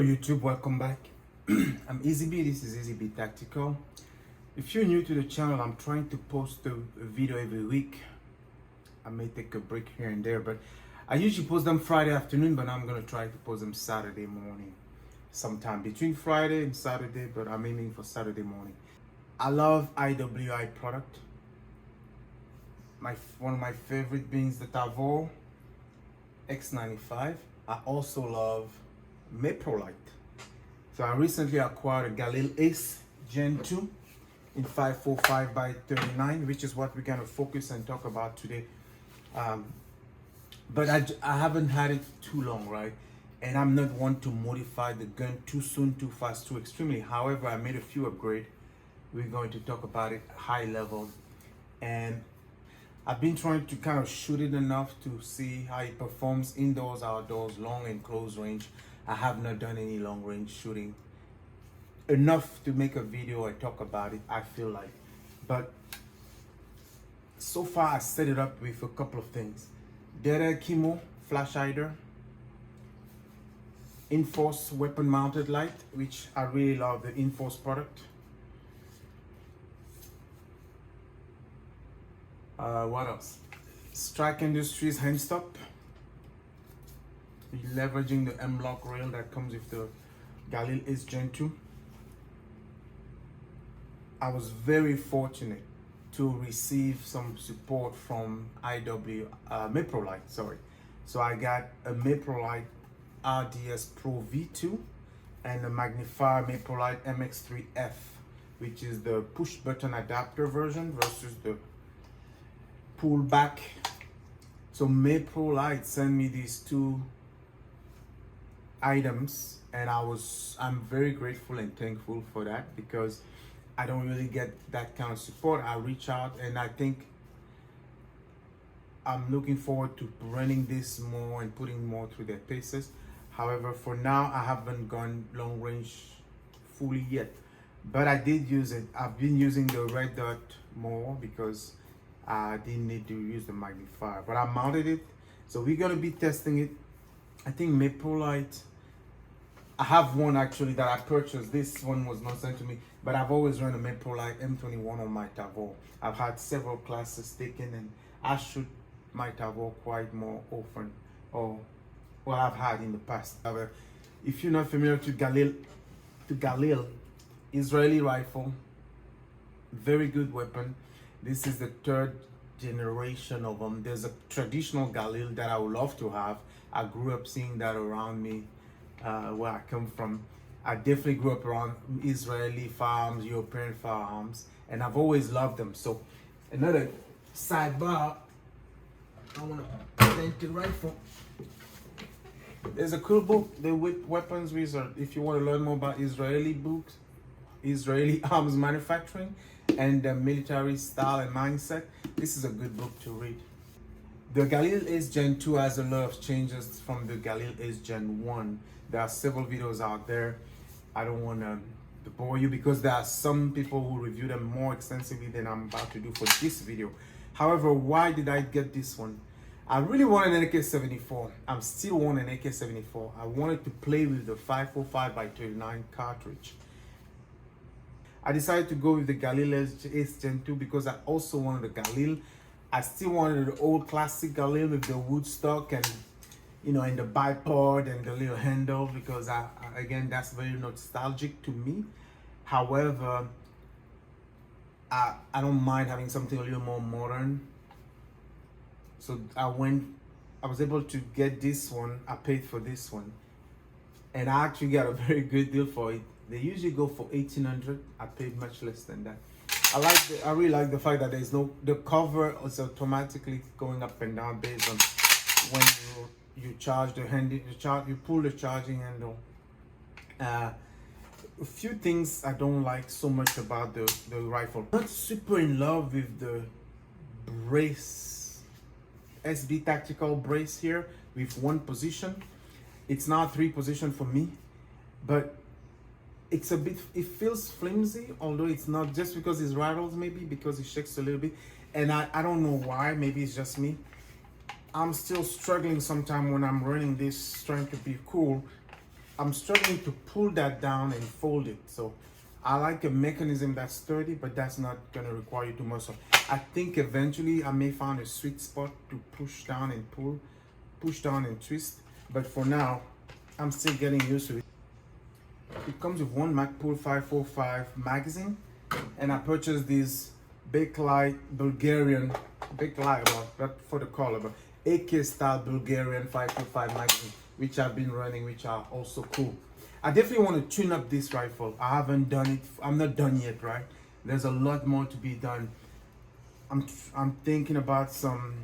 YouTube, welcome back. I'm EasyB, this is EasyB Tactical. If you're new to the channel, I'm trying to post a video every week. I may take a break here and there, but I usually post them Friday afternoon, but I'm gonna try to post them Saturday morning. Sometime between Friday and Saturday, but I'm aiming for Saturday morning. I love IWI product. One of my favorite being the Tavor X95. I also love Meprolight. So I recently acquired a Galil Ace Gen 2 in 545 by 39, which is what we're going to focus and talk about today. But I haven't had it too long, right? And I'm not one to modify the gun too soon, too fast, too extremely. However, I made a few upgrades. We're going to talk about it high level. And I've been trying to kind of shoot it enough to see how it performs indoors, outdoors, long and close range. I have not done any long range shooting enough to make a video and talk about it, I feel like. But so far I set it up with a couple of things. Dead Chemo flash hider, Enforce weapon mounted light, which I really love the Enforce product. What else? Strike Industries hand stop, leveraging the M-Lock rail that comes with the Galil Ace Gen 2. I was very fortunate to receive some support from Meprolight, sorry. So I got a Meprolight RDS Pro V2 and a magnifier Meprolight MX3F, which is the push button adapter version versus the pull back. So Meprolight sent me these two items, and I'm very grateful and thankful for that, because I don't really get that kind of support. I reach out, and I think I'm looking forward to running this more and putting more through their paces. However, for now, I haven't gone long range fully yet, but I did use it. I've been using the red dot more because I didn't need to use the magnifier, but I mounted it. So we're gonna be testing it. I think Meprolight, I have one actually that I purchased. This one was not sent to me, but I've always run a Meprolight M21 on my Tavor. I've had several classes taken, and I shoot my Tavor quite more often, or what I've had in the past. However, if you're not familiar to Galil, Israeli rifle, very good weapon. This is the third generation of them. There's a traditional Galil that I would love to have. I grew up seeing that around me where I come from. I definitely grew up around Israeli firearms, European firearms, and I've always loved them. So another sidebar, I want to present the rifle. There's a cool book, The Weapons Wizard, if you want to learn more about Israeli books, Israeli arms manufacturing, and the military style and mindset. This is a good book to read. The Galil Ace Gen 2 has a lot of changes from the Galil Ace Gen 1. There are several videos out there. I don't want to bore you, because there are some people who review them more extensively than I'm about to do for this video. However, why did I get this one? I really wanted an AK-74. I'm still wanting an AK-74. I wanted to play with the 545 by 39 cartridge. I decided to go with the Galil Ace Gen 2 because I also wanted the Galil. I still wanted the old classic Galil with the wood stock and, you know, and the bipod and the little handle, because again, that's very nostalgic to me. However, I don't mind having something a little more modern. So I was able to get this one. I paid for this one, and I actually got a very good deal for it. They usually go for $1,800. I paid much less than that. I really like the fact that the cover is automatically going up and down based on when you charge you pull the charging handle. A few things I don't like so much about the rifle. I'm not super in love with the brace, SB Tactical brace here with one position. It's now 3 position for me, but it's a bit, it feels flimsy, although it's not, just because it rattles, maybe because it shakes a little bit, and I don't know why. Maybe it's just me. I'm still struggling sometimes when I'm running this, trying to be cool, I'm struggling to pull that down and fold it. So I like a mechanism that's sturdy, but that's not gonna require you too much. So I think eventually I may find a sweet spot to push down and pull, push down and twist. But for now, I'm still getting used to it. It comes with one Meprolight 545 magazine, and I purchased this Bakelite Bulgarian, Bakelite, well, not for the color, but AK style Bulgarian 545 magazine, which I've been running, which are also cool. I definitely want to tune up this rifle. I haven't done it. I'm not done yet, right? There's a lot more to be done. I'm thinking about some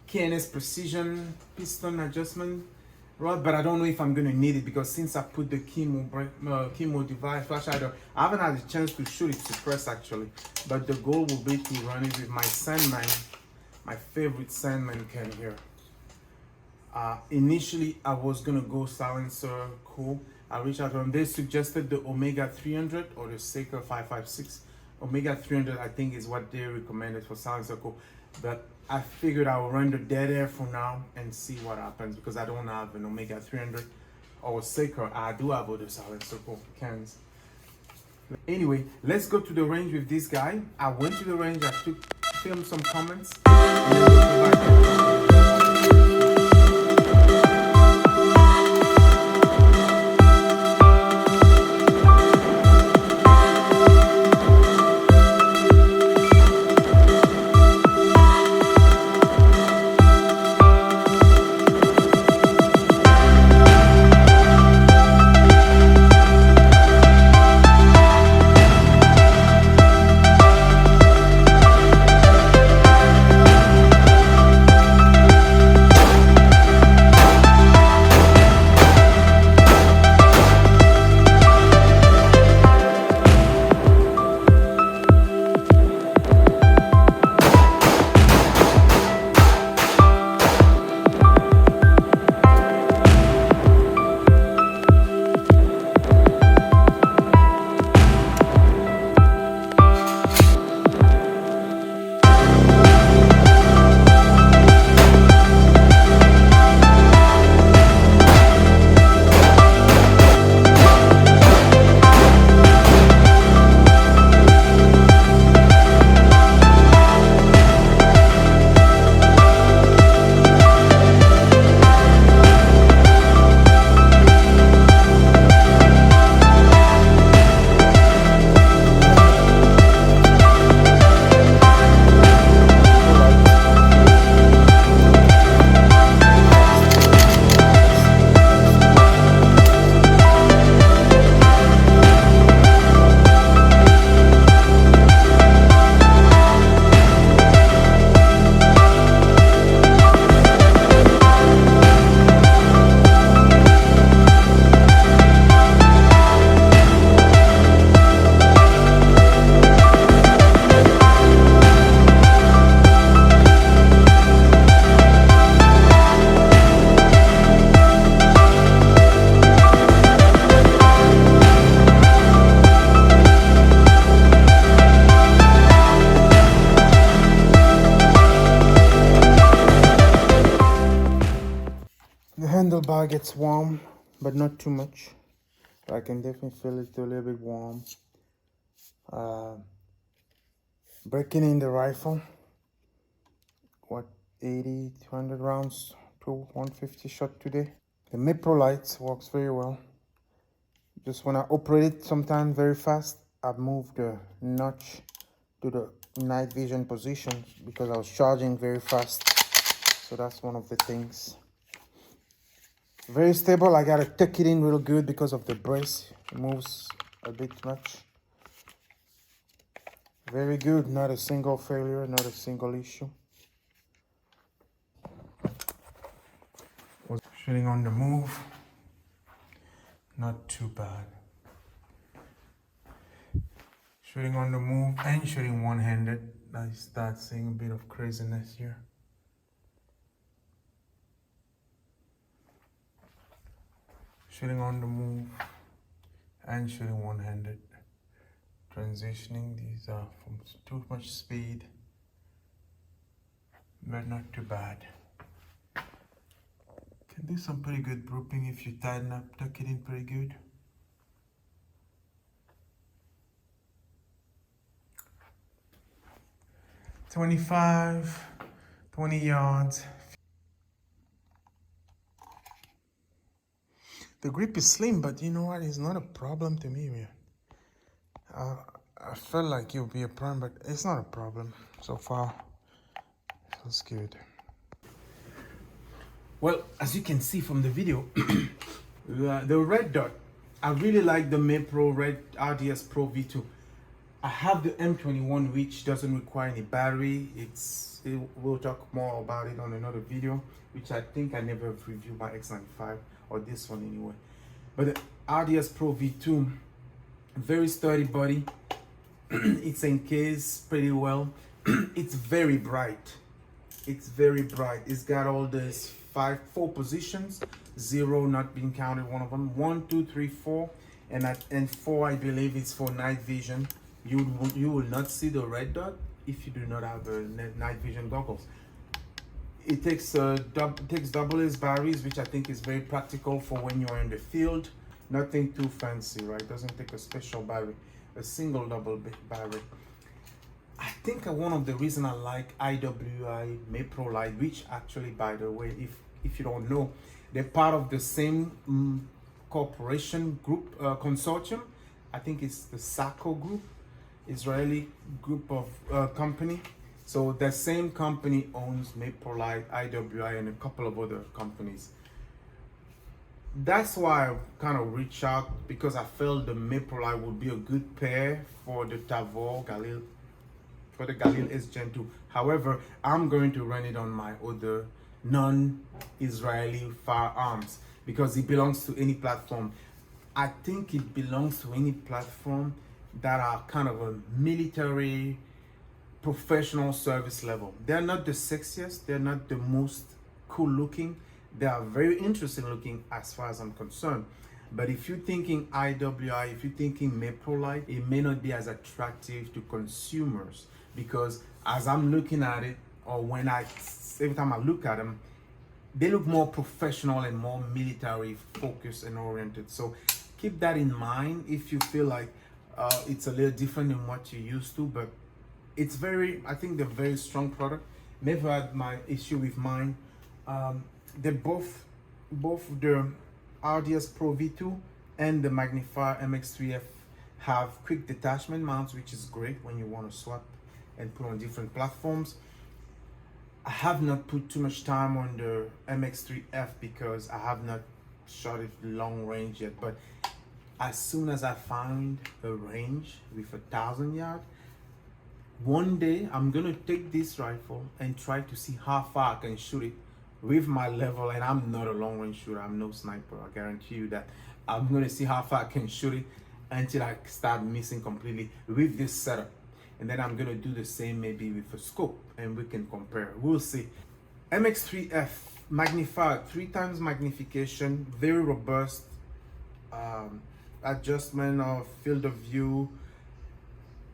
KNS precision piston adjustment rod, but I don't know if I'm gonna need it because since I put the chemo device flash hider, I haven't had a chance to shoot it suppressed actually. But the goal will be to run it with my Sandman, my favorite Sandman can here. Initially, I was gonna go silencer cool. I reached out to them. They suggested the Omega 300 or the Seeker 556. Omega 300, I think, is what they recommended for silencer cool. But I figured I will run the dead air for now and see what happens because I don't have an Omega 300 or Seeker. I do have other silencer cool cans. Anyway, let's go to the range with this guy. I went to the range. I filmed some comments. And then we'll go back. The handlebar gets warm, but not too much. I can definitely feel it a little bit warm. Breaking in the rifle, what, 80 to 100 rounds to 150 shot today. The Meprolight works very well. Just when I operate it sometimes very fast, I've moved the notch to the night vision position because I was charging very fast. So that's one of the things. Very stable. I gotta tuck it in real good because of the brace. It moves a bit much. Very good. Not a single failure, not a single issue. Was shooting on the move. Not too bad. Shooting on the move and shooting one-handed. I start seeing a bit of craziness here. Shooting on the move and shooting one-handed. Transitioning, these are from too much speed, but not too bad. Can do some pretty good grouping if you tighten up, tuck it in pretty good. "25, 20 yards. The grip is slim, but you know what? It's not a problem to me, man. I felt like it would be a problem, but it's not a problem so far. Feels good. Well, as you can see from the video, the red dot, I really like the Meprolight RDS Pro V2. I have the M21, which doesn't require any battery. We'll talk more about it on another video, which I think I never reviewed my X95, or this one anyway. But the RDS Pro V2, very sturdy body. It's encased pretty well. It's very bright. It's very bright. It's got all these four positions, 0 not being counted, one of them. 1, 2, 3, 4, and 4, I believe, is for night vision. You will not see the red dot if you do not have night vision goggles. It takes double A's batteries, which I think is very practical for when you're in the field. Nothing too fancy, right? Doesn't take a special battery. A single double battery. I think one of the reasons I like IWI Meprolight, which actually, by the way, if you don't know, they're part of the same corporation group consortium. I think it's the SACO group, Israeli group of company. So the same company owns Meprolight, IWI, and a couple of other companies. That's why I kind of reached out, because I felt the Meprolight would be a good pair for the Tavor Galil, for the Galil Ace Gen 2. However, I'm going to run it on my other non-Israeli firearms because it belongs to any platform. I think it belongs to any platform that are kind of a military professional service level. They're not the sexiest, they're not the most cool looking. They are very interesting looking as far as I'm concerned. But if you're thinking IWI, if you're thinking Meprolight, it may not be as attractive to consumers, because as I'm looking at it, or every time I look at them, they look more professional and more military focused and oriented. So keep that in mind if you feel like it's a little different than what you're used to. But it's I think they're very strong product. Never had my issue with mine. They're both the RDS Pro V2 and the Magnifier MX3F have quick detachment mounts, which is great when you want to swap and put on different platforms. I have not put too much time on the MX3F because I have not shot it long range yet, but as soon as I find a range with 1,000 yards, one day I'm gonna take this rifle and try to see how far I can shoot it with my level. And I'm not a long range shooter, I'm no sniper, I guarantee you that. I'm gonna see how far I can shoot it until I start missing completely with this setup. And then I'm gonna do the same maybe with a scope and we can compare. We'll see. MX3F magnifier, 3 times magnification, very robust, adjustment of field of view.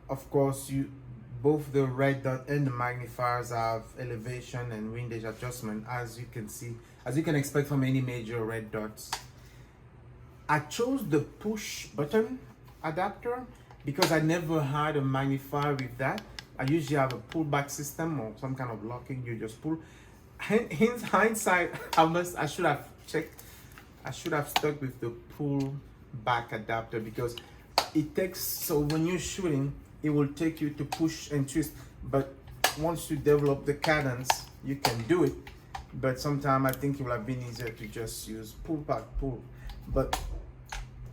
Of course, both the red dot and the magnifiers have elevation and windage adjustment, as you can see, as you can expect from any major red dots. I chose the push button adapter because I never had a magnifier with that. I usually have a pullback system or some kind of locking, you just pull. In hindsight, I should have checked. I should have stuck with the pull back adapter because it takes, so when you're shooting, it will take you to push and twist, but once you develop the cadence, you can do it. But sometimes I think it would have been easier to just use pull back, pull. But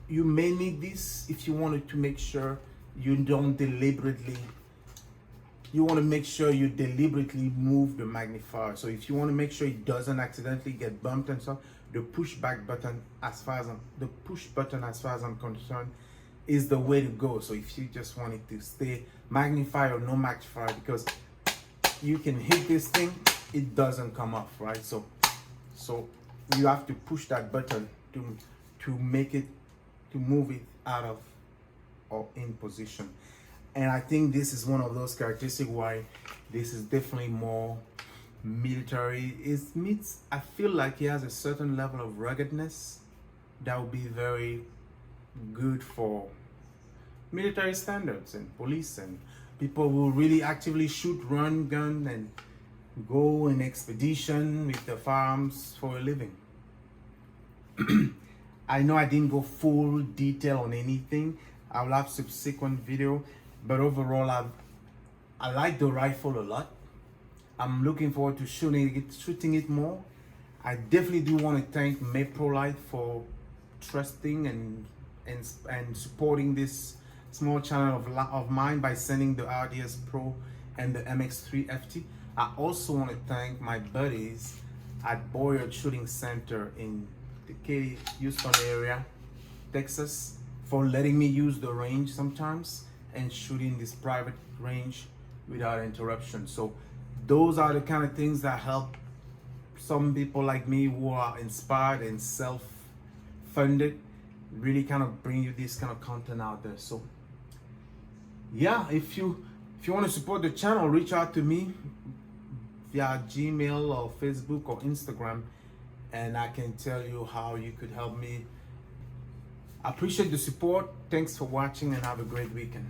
you may need this if you wanted to make sure you don't deliberately, you want to make sure you deliberately move the magnifier. So if you want to make sure it doesn't accidentally get bumped and stuff, the push button, as far as I'm concerned, is the way to go. So if you just want it to stay magnified or no magnifier, because you can hit this thing, it doesn't come off, right? So you have to push that button to make it, to move it out of or in position. And I think this is one of those characteristics why this is definitely more military. I feel like he has a certain level of ruggedness that would be very good for military standards and police and people who really actively shoot, run, gun, and go in expedition with the firearms for a living. I know I didn't go full detail on anything. I will have subsequent video, but overall I like the rifle a lot. I'm looking forward to shooting it more. I definitely do want to thank Meprolight for trusting and supporting this small channel of mine by sending the RDS Pro and the MX3 FT. I also want to thank my buddies at Boyer Shooting Center in the Katy, Houston area, Texas, for letting me use the range sometimes and shooting this private range without interruption. So those are the kind of things that help some people like me who are inspired and self-funded, really kind of bring you this kind of content out there. So yeah, if you want to support the channel, reach out to me via Gmail or Facebook or Instagram, and I can tell you how you could help me. I appreciate the support. Thanks for watching and have a great weekend.